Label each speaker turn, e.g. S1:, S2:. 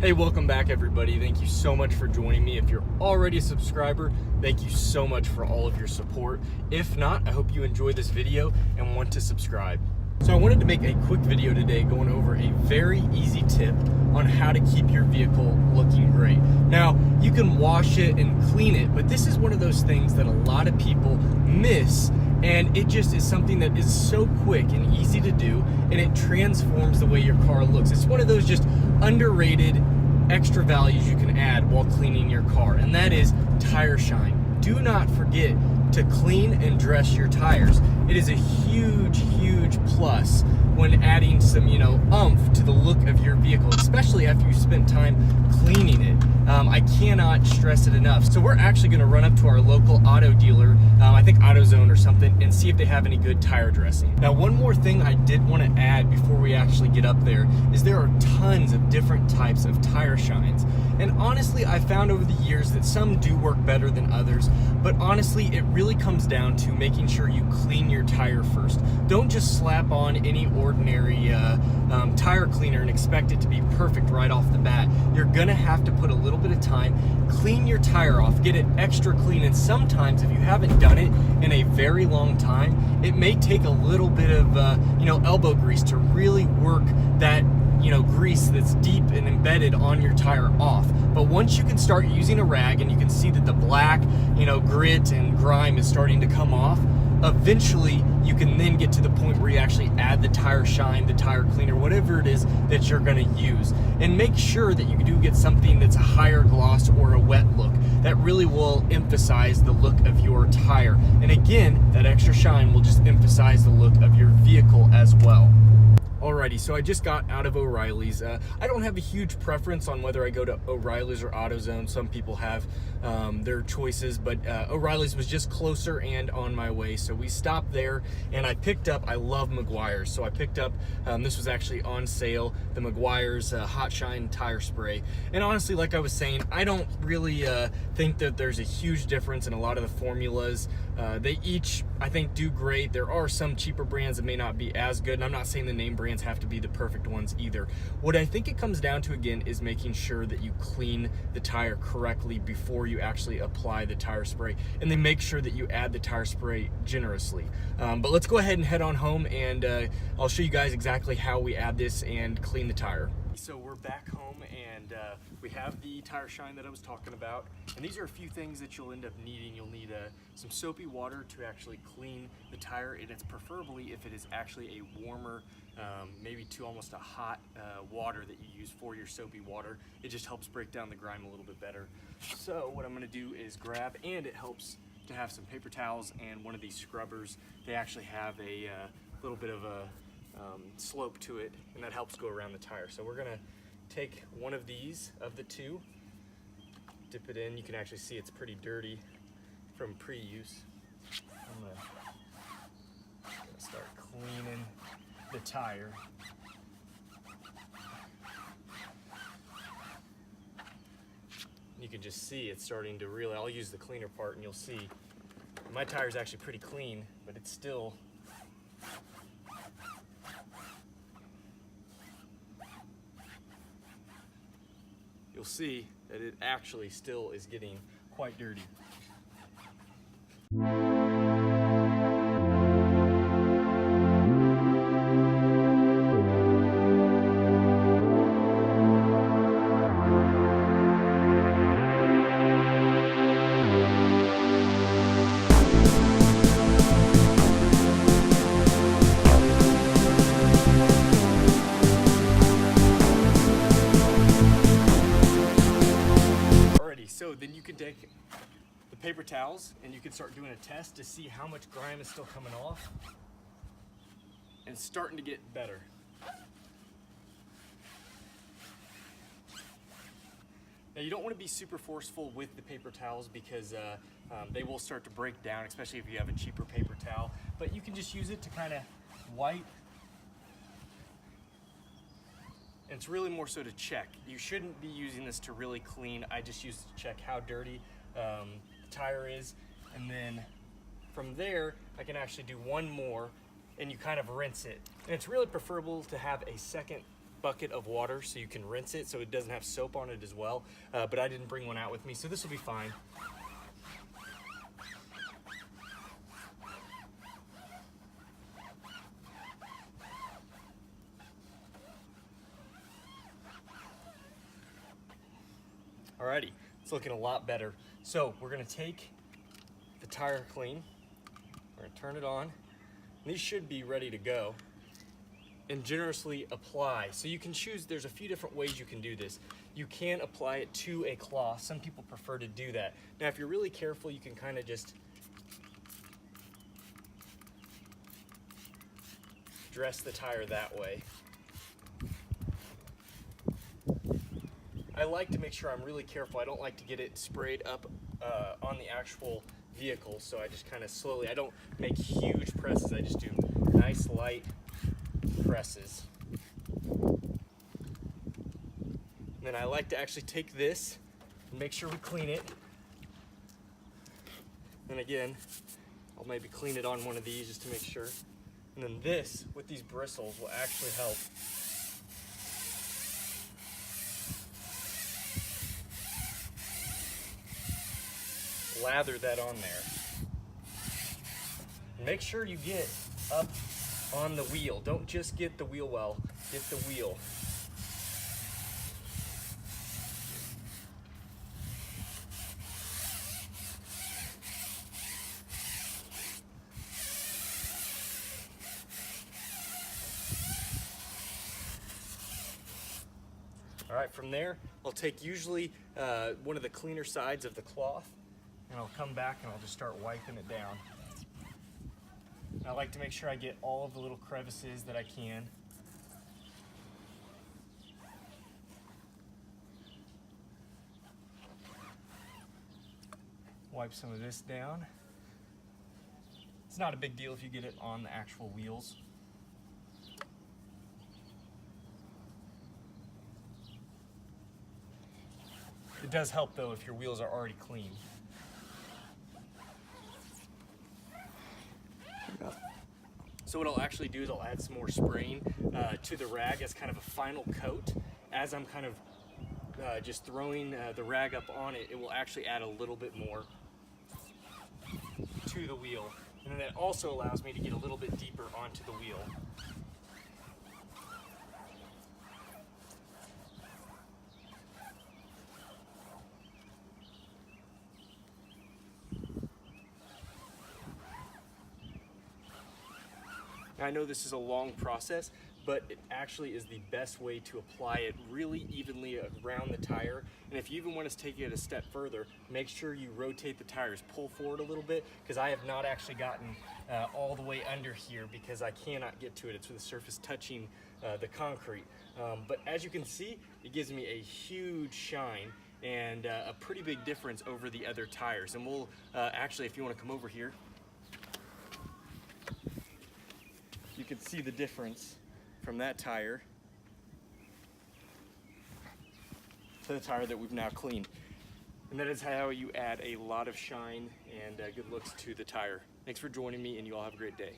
S1: Hey, welcome back everybody. Thank you so much for joining me. If you're already a subscriber, thank you so much for all of your support. If not, I hope you enjoyed this video and want to subscribe. So I wanted to make a quick video today going over a very easy tip on how to keep your vehicle looking great. Now, you can wash it and clean it, but this is one of those things that a lot of people miss, and it just is something that is so quick and easy to do, and it transforms the way your car looks. It's one of those just underrated extra values you can add while cleaning your car, and that is tire shine. Do not forget to clean and dress your tires. It is a huge plus when adding some, oomph to the look of your vehicle, especially after you spent time cleaning it. I cannot stress it enough. So we're actually going to run up to our local auto dealer, I think AutoZone or something, and see if they have any good tire dressing. Now, one more thing I did want to add before we actually get up there is there are tons of different types of tire shines. And honestly, I found over the years that some do work better than others, but honestly, it really comes down to making sure you clean your tire first. Don't just slap on any ordinary tire cleaner and expect it to be perfect right off the bat. You're gonna have to put a little bit of time, clean your tire off, get it extra clean, and sometimes if you haven't done it in a very long time, it may take a little bit of elbow grease to really work that grease that's deep and embedded on your tire off. But once you can start using a rag and you can see that the black, grit and grime is starting to come off, eventually you can then get to the point where you actually add the tire shine, the tire cleaner, whatever it is that you're going to use. And make sure that you do get something that's a higher gloss or a wet look. That really will emphasize the look of your tire. And again, that extra shine will just emphasize the look of your vehicle as well. Alrighty, so I just got out of O'Reilly's. I don't have a huge preference on whether I go to O'Reilly's or AutoZone. Some people have their choices, but O'Reilly's was just closer and on my way. So we stopped there and I picked up, I love Meguiar's. So I picked up, this was actually on sale, the Meguiar's Hot Shine Tire Spray. And honestly, like I was saying, I don't really think that there's a huge difference in a lot of the formulas. They each, I think, do great. There are some cheaper brands that may not be as good, and I'm not saying the name brands have to be the perfect ones either. What I think it comes down to, again, is making sure that you clean the tire correctly before you actually apply the tire spray, and then make sure that you add the tire spray generously. But let's go ahead and head on home, and I'll show you guys exactly how we add this and clean the tire. So we're back home, and we have the tire shine that I was talking about, and these are a few things that you'll end up needing. You'll need some soapy water to actually clean the tire, and it's preferably if it is actually a warmer, maybe to almost a hot water that you use for your soapy water. It just helps break down the grime a little bit better. So what I'm going to do is grab, and it helps to have some paper towels and one of these scrubbers. They actually have a little bit of a slope to it, and that helps go around the tire. So we're gonna take one of these of the two, dip it in. You can actually see it's pretty dirty from pre-use. I'm gonna start cleaning the tire. You can just see it's starting to really, I'll use the cleaner part and you'll see my tire is actually pretty clean, but it's still you'll see that it actually still is getting quite dirty. So then you can take the paper towels and you can start doing a test to see how much grime is still coming off and starting to get better. Now you don't want to be super forceful with the paper towels because they will start to break down, especially if you have a cheaper paper towel, but you can just use it to kind of wipe. It's really more so to check. You shouldn't be using this to really clean. I just use it to check how dirty the tire is. And then from there, I can actually do one more and you kind of rinse it. And it's really preferable to have a second bucket of water so you can rinse it so it doesn't have soap on it as well, but I didn't bring one out with me, so this will be fine. Alrighty, it's looking a lot better. So we're gonna take the tire clean, we're gonna turn it on, and these should be ready to go, and generously apply. So you can choose, there's a few different ways you can do this. You can apply it to a cloth. Some people prefer to do that. Now, if you're really careful, you can kind of just dress the tire that way. I like to make sure I'm really careful. I don't like to get it sprayed up on the actual vehicle, so I just kind of slowly, I don't make huge presses, I just do nice light presses. And then I like to actually take this and make sure we clean it. And again, I'll maybe clean it on one of these just to make sure. And then this, with these bristles, will actually help. Lather that on there. Make sure you get up on the wheel. Don't just get the wheel well, get the wheel. All right, from there, I'll take usually one of the cleaner sides of the cloth, and I'll come back and I'll just start wiping it down. I like to make sure I get all of the little crevices that I can. Wipe some of this down. It's not a big deal if you get it on the actual wheels. It does help though if your wheels are already clean. So what I'll actually do is I'll add some more spraying to the rag as kind of a final coat. As I'm kind of just throwing the rag up on it, it will actually add a little bit more to the wheel. And then that also allows me to get a little bit deeper onto the wheel. I know this is a long process, but it actually is the best way to apply it really evenly around the tire. And if you even want to take it a step further, make sure you rotate the tires, pull forward a little bit, because I have not actually gotten all the way under here because I cannot get to it. It's with the surface touching the concrete. But as you can see, it gives me a huge shine and a pretty big difference over the other tires. And we'll actually, if you want to come over here, you can see the difference from that tire to the tire that we've now cleaned. And that is how you add a lot of shine and good looks to the tire. Thanks for joining me, and you all have a great day.